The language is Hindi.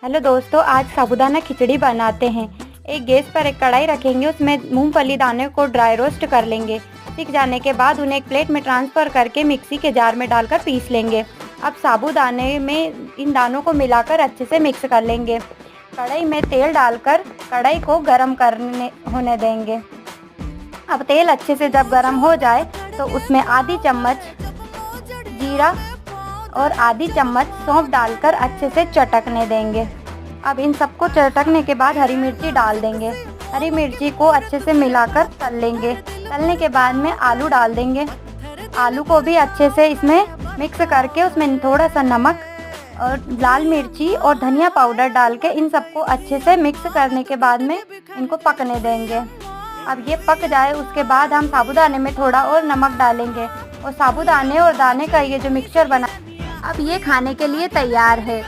हेलो दोस्तों, आज साबूदाना खिचड़ी बनाते हैं। एक गैस पर एक कढ़ाई रखेंगे, उसमें मूंगफली दाने को ड्राई रोस्ट कर लेंगे। सीख जाने के बाद उन्हें एक प्लेट में ट्रांसफ़र करके मिक्सी के जार में डालकर पीस लेंगे। अब साबूदाने में इन दानों को मिलाकर अच्छे से मिक्स कर लेंगे। कढ़ाई में तेल डालकर कढ़ाई को गर्म होने देंगे। अब तेल अच्छे से जब गर्म हो जाए तो उसमें आधी चम्मच जीरा और आधी चम्मच सौंफ डालकर अच्छे से चटकने देंगे। अब इन सबको चटकने के बाद हरी मिर्ची डाल देंगे। हरी मिर्ची को अच्छे से मिलाकर तल लेंगे। तलने के बाद में आलू डाल देंगे। आलू को भी अच्छे से इसमें मिक्स करके उसमें थोड़ा सा नमक और लाल मिर्ची और धनिया पाउडर डाल के इन सबको अच्छे से मिक्स करने के बाद में इनको पकने देंगे। अब ये पक जाए उसके बाद हम साबूदाने में थोड़ा और नमक डालेंगे और साबूदाने और दाने का ये जो मिक्सचर बना अब ये खाने के लिए तैयार है।